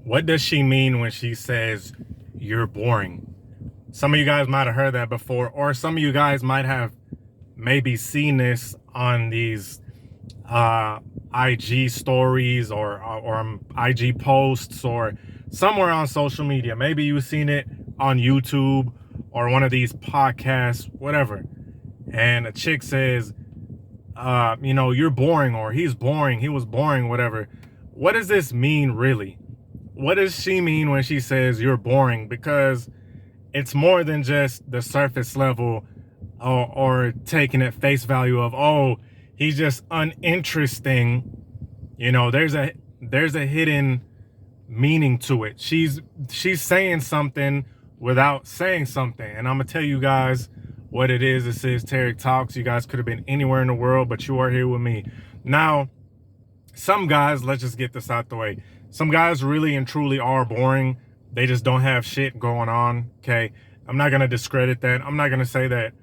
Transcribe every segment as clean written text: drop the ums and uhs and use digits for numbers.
What does she mean when she says you're boring? Some of you guys might have heard that before, or some of you guys might have maybe seen this on these IG stories or IG posts or somewhere on social media. Maybe you've seen it on YouTube or one of these podcasts, whatever. And a chick says, you're boring, or he's boring, he was boring, whatever. What does this mean really? What does she mean when she says you're boring? Because it's more than just the surface level or taking at face value of, oh, he's just uninteresting. There's a hidden meaning to it. She's saying something without saying something. And I'm gonna tell you guys what it is. This is Tarik Talks. You guys could have been anywhere in the world, but you are here with me. Now, some guys, let's just get this out the way. Some guys really and truly are boring. They just don't have shit going on, okay? I'm not gonna discredit that. I'm not gonna say that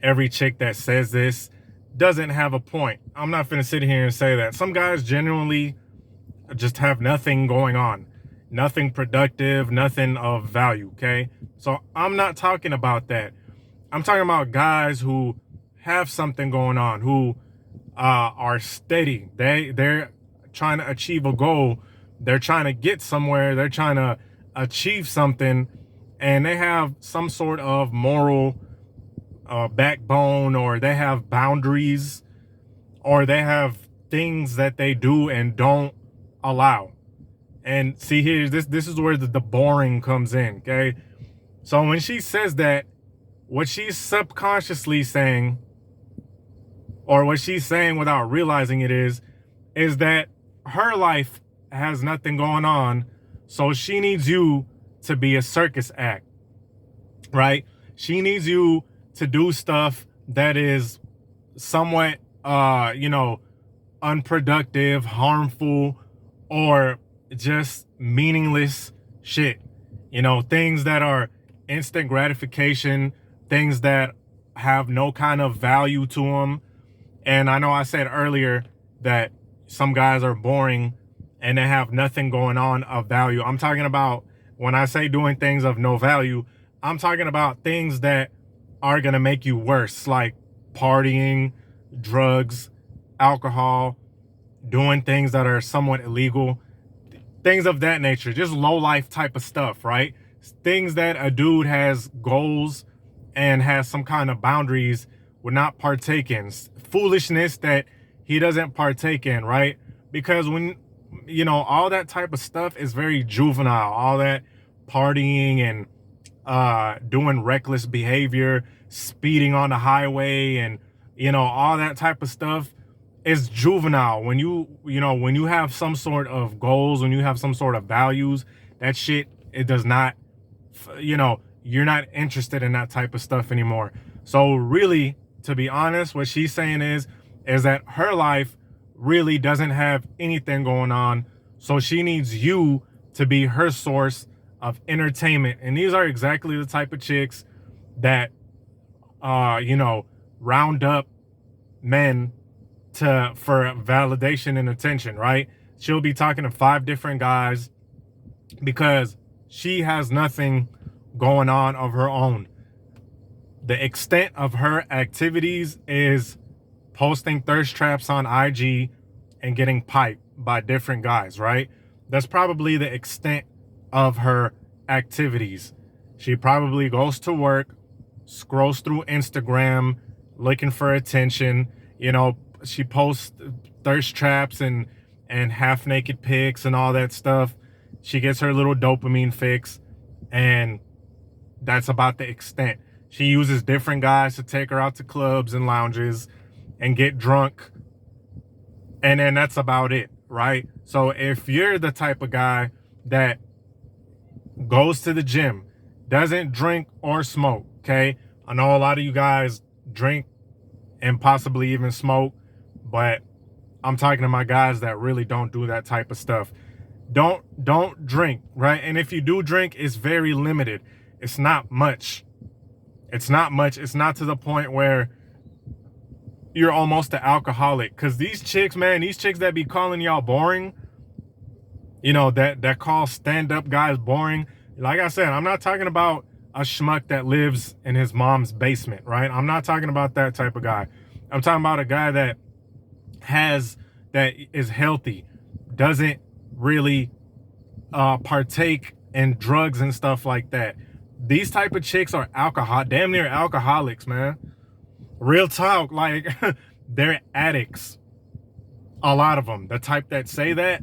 every chick that says this doesn't have a point. I'm not gonna sit here and say that. Some guys genuinely just have nothing going on. Nothing productive, nothing of value, okay? So I'm not talking about that. I'm talking about guys who have something going on, who are steady. They're trying to achieve a goal. They're trying to get somewhere. They're trying to achieve something, and they have some sort of moral backbone, or they have boundaries, or they have things that they do and don't allow. And see, here, this is where the boring comes in, okay? So when she says that, what she's subconsciously saying, or what she's saying without realizing it is that her life has nothing going on, so she needs you to be a circus act, right? She needs you to do stuff that is somewhat, unproductive, harmful, or just meaningless shit. Things that are instant gratification, things that have no kind of value to them. And I know I said earlier that some guys are boring and they have nothing going on of value. I'm talking about, when I say doing things of no value, I'm talking about things that are going to make you worse, like partying, drugs, alcohol, doing things that are somewhat illegal, things of that nature, just low life type of stuff, right? Things that a dude has goals and has some kind of boundaries would not partake in. Foolishness that he doesn't partake in, right? Because when, all that type of stuff is very juvenile, all that partying and doing reckless behavior, speeding on the highway, and all that type of stuff is juvenile. When when you have some sort of goals, when you have some sort of values, that shit, it does not, you're not interested in that type of stuff anymore. So really, to be honest, what she's saying is that her life really doesn't have anything going on, so she needs you to be her source of entertainment. And these are exactly the type of chicks that round up men for validation and attention, right? She'll be talking to 5 different guys because she has nothing going on of her own. The extent of her activities is posting thirst traps on IG and getting piped by different guys, right? That's probably the extent of her activities. She probably goes to work, scrolls through Instagram, looking for attention. She posts thirst traps and half naked pics and all that stuff. She gets her little dopamine fix, and that's about the extent. She uses different guys to take her out to clubs and lounges and get drunk, and then that's about it, right? So if you're the type of guy that goes to the gym, doesn't drink or smoke, okay? I know a lot of you guys drink and possibly even smoke, but I'm talking to my guys that really don't do that type of stuff. Don't drink, right? And if you do drink, it's very limited. It's not much. It's not much. It's not to the point where you're almost an alcoholic. Because these chicks, man, these chicks that be calling y'all boring, you know, that call stand-up guys boring. Like I said, I'm not talking about a schmuck that lives in his mom's basement, right? I'm not talking about that type of guy. I'm talking about a guy that is healthy, doesn't really partake in drugs and stuff like that. These type of chicks are damn near alcoholics, man. Real talk, like they're addicts. A lot of them, the type that say that,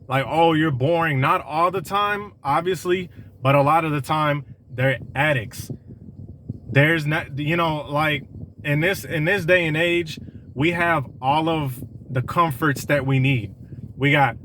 like, oh, you're boring. Not all the time, obviously, but a lot of the time they're addicts. There's not, you know, like in this day and age, we have all of the comforts that we need. We got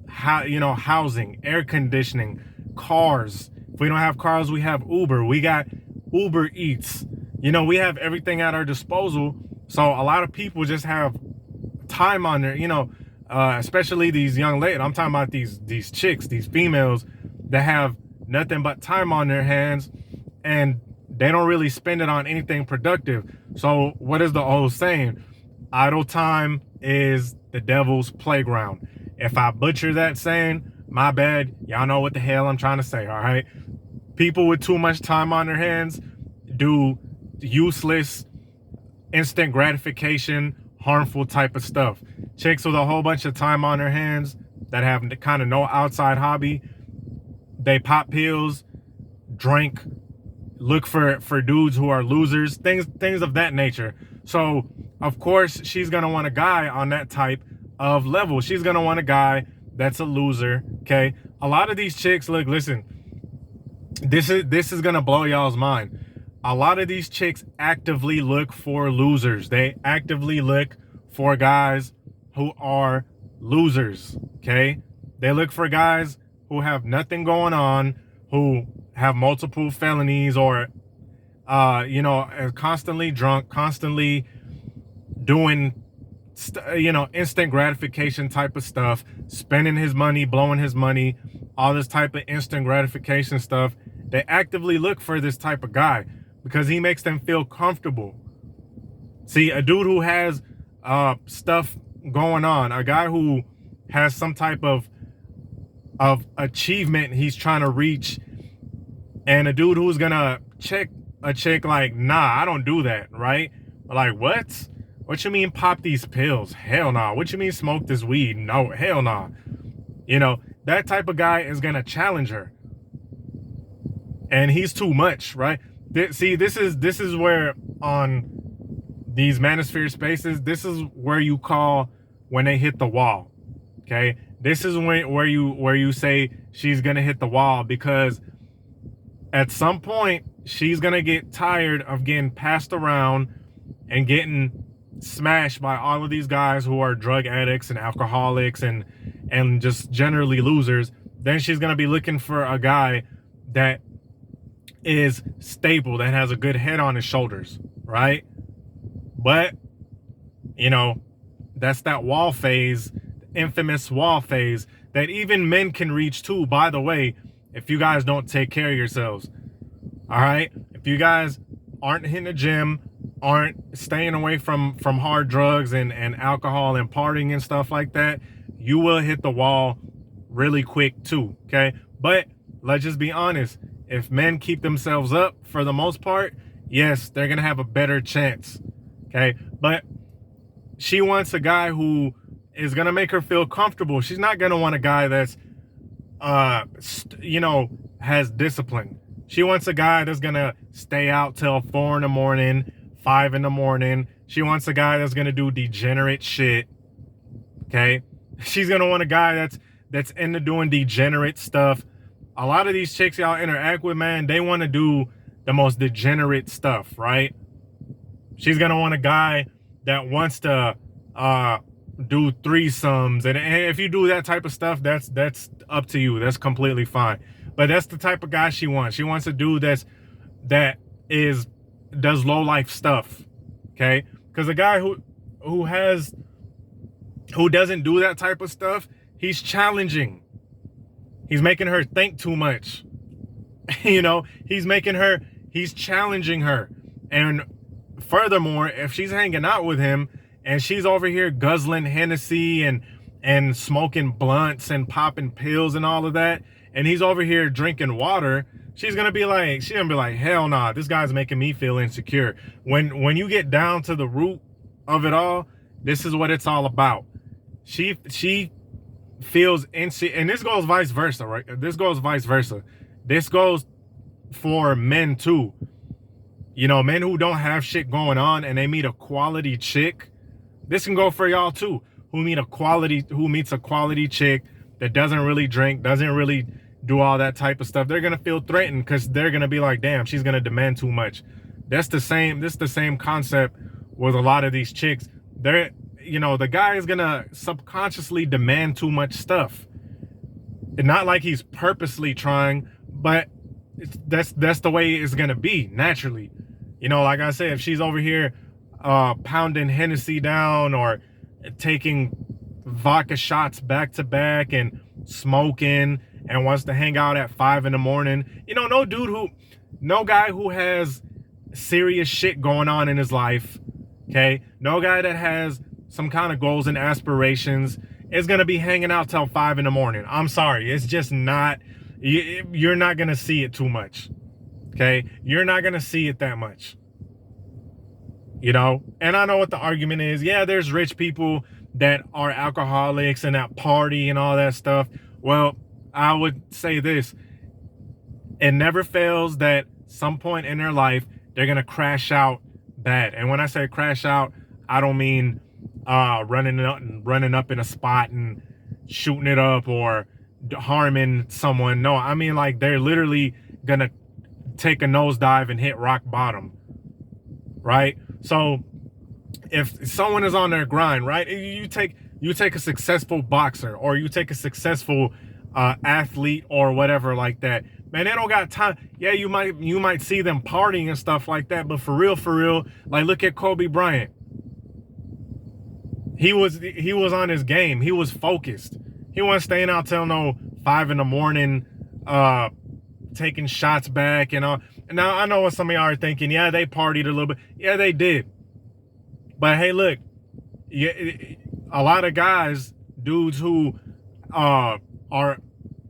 housing, air conditioning, cars. If we don't have cars, we have Uber. We got Uber Eats. You know, we have everything at our disposal. So a lot of people just have time on their, especially these young ladies. I'm talking about these chicks, these females that have nothing but time on their hands, and they don't really spend it on anything productive. So what is the old saying? Idle time is the devil's playground. If I butcher that saying, my bad. Y'all know what the hell I'm trying to say, all right? People with too much time on their hands do useless, instant gratification, harmful type of stuff. Chicks with a whole bunch of time on their hands that have kind of no outside hobby, they pop pills, drink, look for dudes who are losers, things of that nature. So of course she's gonna want a guy on that type of level. She's gonna want a guy that's a loser. Okay, a lot of these chicks, look, listen, this is gonna blow y'all's mind. A lot of these chicks actively look for losers. They actively look for guys who are losers. Okay, they look for guys who have nothing going on, who have multiple felonies, or are constantly drunk, constantly doing instant gratification type of stuff, spending his money, blowing his money, all this type of instant gratification stuff. They actively look for this type of guy because he makes them feel comfortable. See, a dude who has stuff going on, a guy who has some type of achievement he's trying to reach, and a dude who's gonna check a chick like, nah, I don't do that, right? Like, what you mean pop these pills? Hell nah. What you mean smoke this weed? No, hell nah. That type of guy is gonna challenge her, and he's too much, right? See, this is where on these manosphere spaces, this is where you call when they hit the wall. Okay, this is where you say she's gonna hit the wall, because at some point she's gonna get tired of getting passed around and getting smashed by all of these guys who are drug addicts and alcoholics and just generally losers. Then she's gonna be looking for a guy that is stable, that has a good head on his shoulders, right? But that's that wall phase, infamous wall phase that even men can reach too, by the way, if you guys don't take care of yourselves. All right, if you guys aren't hitting the gym, aren't staying away from hard drugs and alcohol and partying and stuff like that, you will hit the wall really quick too. Okay, but let's just be honest, if men keep themselves up, for the most part, yes, they're gonna have a better chance. Okay, but she wants a guy who is gonna make her feel comfortable. She's not gonna want a guy that's has discipline. She wants a guy that's gonna stay out till 4 in the morning, 5 in the morning. She wants a guy that's gonna do degenerate shit. Okay, she's gonna want a guy that's into doing degenerate stuff. A lot of these chicks y'all interact with, man, they want to do the most degenerate stuff, right? She's gonna want a guy that wants to do threesomes, and if you do that type of stuff, that's up to you. That's completely fine. But that's the type of guy she wants. She wants a dude that does low life stuff. Okay, because a guy who doesn't do that type of stuff, he's challenging. He's making her think too much. He's challenging her. And furthermore, if she's hanging out with him and she's over here guzzling Hennessy and and smoking blunts and popping pills and all of that, and he's over here drinking water, she's gonna be like, hell nah, this guy's making me feel insecure. When you get down to the root of it all, this is what it's all about. She feels insecure, and this goes vice versa, right? This goes vice versa. This goes for men too. You know, men who don't have shit going on and they meet a quality chick. This can go for y'all too, who meets a quality chick that doesn't really drink, doesn't really do all that type of stuff. They're gonna feel threatened because they're gonna be like, damn, she's gonna demand too much. This the same concept with a lot of these chicks. They're, you know, the guy is gonna subconsciously demand too much stuff. And not like he's purposely trying, but that's the way it's gonna be naturally. You know, like I said, if she's over here pounding Hennessy down or taking vodka shots back to back and smoking and wants to hang out at 5 in the morning, you know, no guy who has serious shit going on in his life, okay, no guy that has some kind of goals and aspirations is gonna be hanging out till 5 in the morning. I'm sorry, it's just not. You're not gonna see it too much, okay? You're not gonna see it that much, you know? And I know what the argument is. Yeah, there's rich people that are alcoholics and that party and all that stuff. Well, I would say this: it never fails that some point in their life they're gonna crash out bad. And when I say crash out, I don't mean running up in a spot and shooting it up or harming someone. No, I mean like they're literally gonna take a nosedive and hit rock bottom, right? So if someone is on their grind, right, you take a successful boxer or you take a successful athlete or whatever like that, man, they don't got time. Yeah, you might see them partying and stuff like that, but for real, like look at Kobe Bryant. He was on his game. He was focused. He wasn't staying out till no 5 in the morning, taking shots back and all. Now I know what some of y'all are thinking. Yeah, they partied a little bit. Yeah, they did. But hey, look, a lot of guys, dudes who are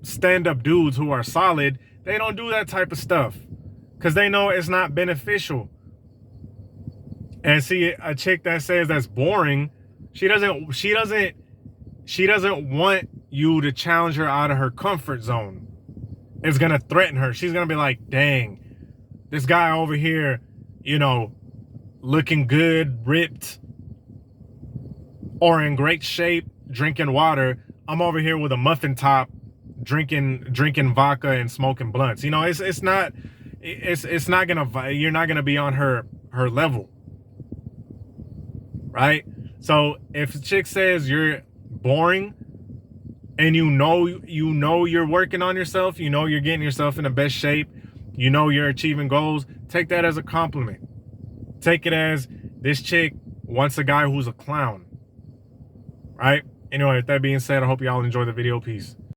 stand-up dudes who are solid, they don't do that type of stuff because they know it's not beneficial. And see, a chick that says that's boring, she doesn't want you to challenge her out of her comfort zone. It's gonna threaten her. She's gonna be like, dang, this guy over here, you know, looking good, ripped, or in great shape, drinking water. I'm over here with a muffin top, drinking vodka and smoking blunts. You know, it's not gonna, you're not gonna be on her level, right? So if a chick says you're boring and you know you're working on yourself, you know you're getting yourself in the best shape, you know you're achieving goals, take that as a compliment. Take it as this chick wants a guy who's a clown, right? Anyway, with that being said, I hope y'all enjoy the video. Peace.